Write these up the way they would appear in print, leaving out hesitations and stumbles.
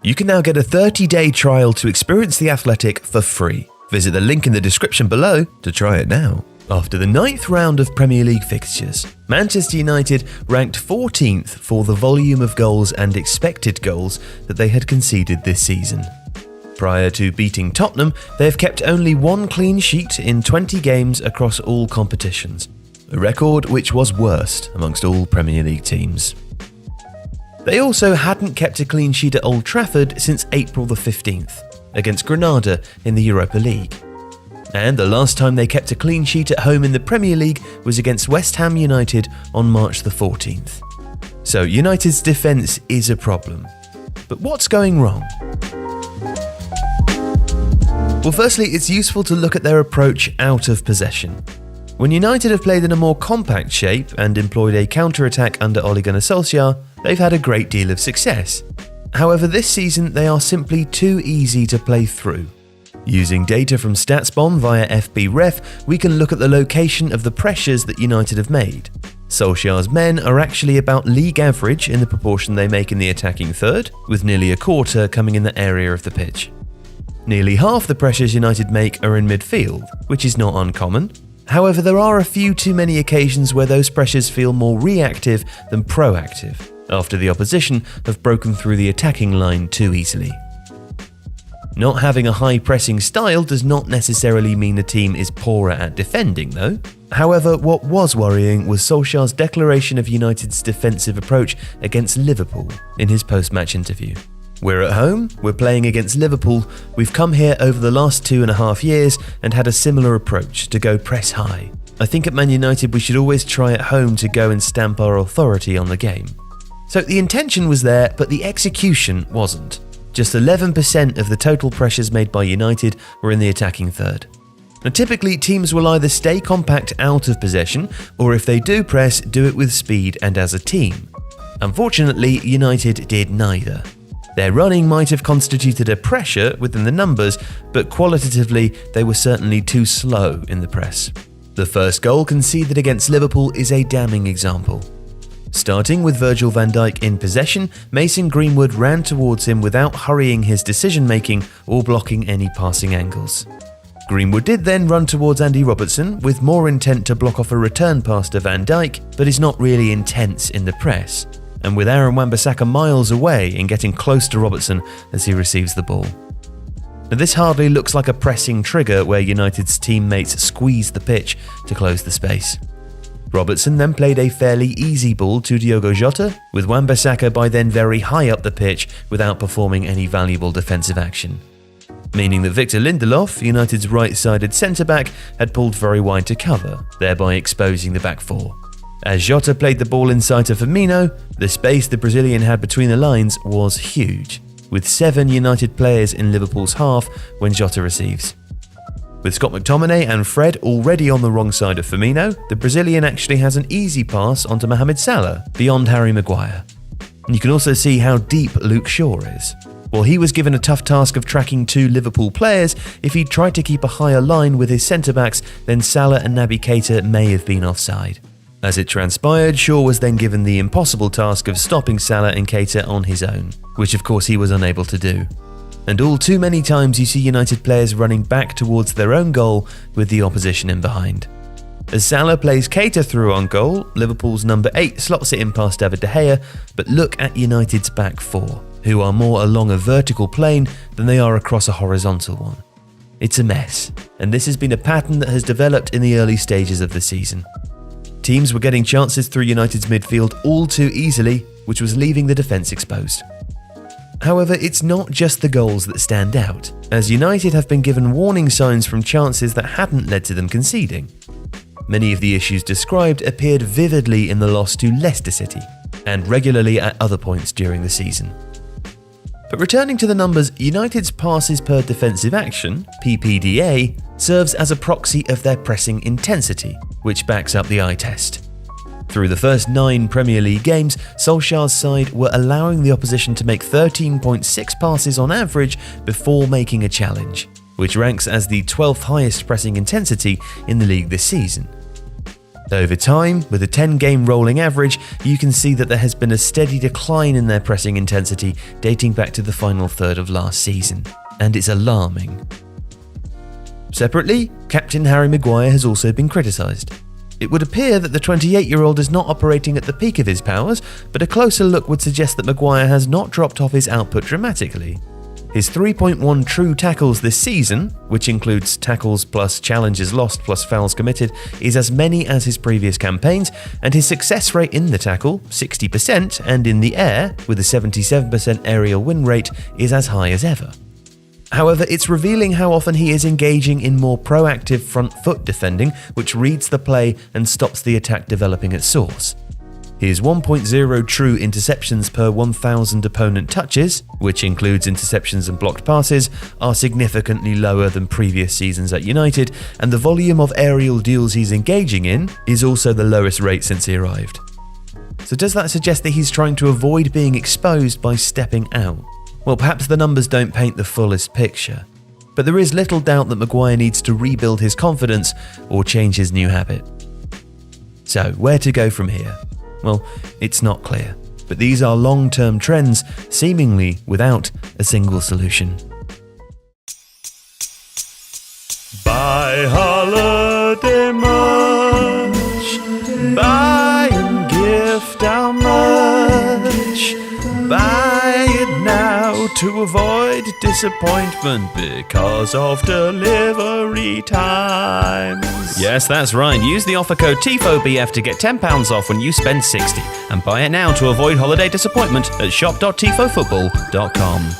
You can now get a 30-day trial to experience The Athletic for free. Visit the link in the description below to try it now. After the 9th round of Premier League fixtures, Manchester United ranked 14th for the volume of goals and expected goals that they had conceded this season. Prior to beating Tottenham, they have kept only one clean sheet in 20 games across all competitions, a record which was worst amongst all Premier League teams. They also hadn't kept a clean sheet at Old Trafford since April the 15th, against Granada in the Europa League. And the last time they kept a clean sheet at home in the Premier League was against West Ham United on March the 14th. So United's defence is a problem. But what's going wrong? Well, firstly, it's useful to look at their approach out of possession. When United have played in a more compact shape and employed a counter-attack under Ole Gunnar Solskjaer, they've had a great deal of success. However, this season they are simply too easy to play through. Using data from StatsBomb via FBref, we can look at the location of the pressures that United have made. Solskjaer's men are actually about league average in the proportion they make in the attacking third, with nearly a quarter coming in the area of the pitch. Nearly half the pressures United make are in midfield, which is not uncommon. However, there are a few too many occasions where those pressures feel more reactive than proactive, after the opposition have broken through the attacking line too easily. Not having a high pressing style does not necessarily mean a team is poorer at defending though. However, what was worrying was Solskjaer's declaration of United's defensive approach against Liverpool in his post-match interview. "We're at home, we're playing against Liverpool, we've come here over the last 2.5 years and had a similar approach to go press high. I think at Man United we should always try at home to go and stamp our authority on the game." So the intention was there, but the execution wasn't. Just 11% of the total pressures made by United were in the attacking third. Now, typically, teams will either stay compact out of possession, or if they do press, do it with speed and as a team. Unfortunately, United did neither. Their running might have constituted a pressure within the numbers, but qualitatively, they were certainly too slow in the press. The first goal conceded against Liverpool is a damning example. Starting with Virgil van Dijk in possession, Mason Greenwood ran towards him without hurrying his decision-making or blocking any passing angles. Greenwood did then run towards Andy Robertson with more intent to block off a return pass to Van Dijk, but is not really intense in the press, and with Aaron Wan-Bissaka miles away and getting close to Robertson as he receives the ball. Now, this hardly looks like a pressing trigger where United's teammates squeeze the pitch to close the space. Robertson then played a fairly easy ball to Diogo Jota, with Wan-Bissaka by then very high up the pitch without performing any valuable defensive action. Meaning that Victor Lindelof, United's right-sided centre-back, had pulled very wide to cover, thereby exposing the back four. As Jota played the ball inside to Firmino, the space the Brazilian had between the lines was huge, with 7 United players in Liverpool's half when Jota receives. With Scott McTominay and Fred already on the wrong side of Firmino, the Brazilian actually has an easy pass onto Mohamed Salah, beyond Harry Maguire. And you can also see how deep Luke Shaw is. While he was given a tough task of tracking 2 Liverpool players, if he tried to keep a higher line with his centre-backs, then Salah and Naby Keita may have been offside. As it transpired, Shaw was then given the impossible task of stopping Salah and Keita on his own, which of course he was unable to do. And all too many times you see United players running back towards their own goal with the opposition in behind. As Salah plays Keita through on goal, Liverpool's number 8 slots it in past David De Gea, but look at United's back 4, who are more along a vertical plane than they are across a horizontal one. It's a mess, and this has been a pattern that has developed in the early stages of the season. Teams were getting chances through United's midfield all too easily, which was leaving the defence exposed. However, it's not just the goals that stand out, as United have been given warning signs from chances that hadn't led to them conceding. Many of the issues described appeared vividly in the loss to Leicester City, and regularly at other points during the season. But returning to the numbers, United's passes per defensive action, PPDA, serves as a proxy of their pressing intensity, which backs up the eye test. Through the first 9 Premier League games, Solskjaer's side were allowing the opposition to make 13.6 passes on average before making a challenge, which ranks as the 12th highest pressing intensity in the league this season. Over time, with a 10-game rolling average, you can see that there has been a steady decline in their pressing intensity dating back to the final third of last season, and it's alarming. Separately, Captain Harry Maguire has also been criticised. It would appear that the 28-year-old is not operating at the peak of his powers, but a closer look would suggest that Maguire has not dropped off his output dramatically. His 3.1 true tackles this season, which includes tackles plus challenges lost plus fouls committed, is as many as his previous campaigns, and his success rate in the tackle, 60%, and in the air, with a 77% aerial win rate, is as high as ever. However, it's revealing how often he is engaging in more proactive front foot defending, which reads the play and stops the attack developing at source. His 1.0 true interceptions per 1,000 opponent touches, which includes interceptions and blocked passes, are significantly lower than previous seasons at United, and the volume of aerial duels he's engaging in is also the lowest rate since he arrived. So does that suggest that he's trying to avoid being exposed by stepping out? Well, perhaps the numbers don't paint the fullest picture, but there is little doubt that Maguire needs to rebuild his confidence or change his new habit. So, where to go from here? Well, it's not clear, but these are long-term trends, seemingly without a single solution. Buy holiday much, buy and gift how much, buy it now to avoid disappointment because of delivery times. Yes, that's right. Use the offer code TIFOBF to get £10 off when you spend $60, and buy it now to avoid holiday disappointment at shop.tifofootball.com.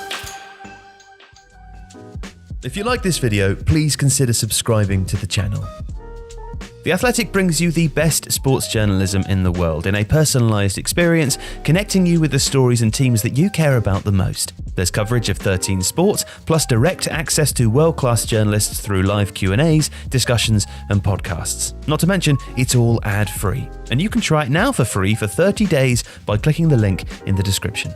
If you like this video, please consider subscribing to the channel. The Athletic brings you the best sports journalism in the world in a personalised experience, connecting you with the stories and teams that you care about the most. There's coverage of 13 sports, plus direct access to world-class journalists through live Q&As, discussions and podcasts. Not to mention, it's all ad-free. And you can try it now for free for 30 days by clicking the link in the description.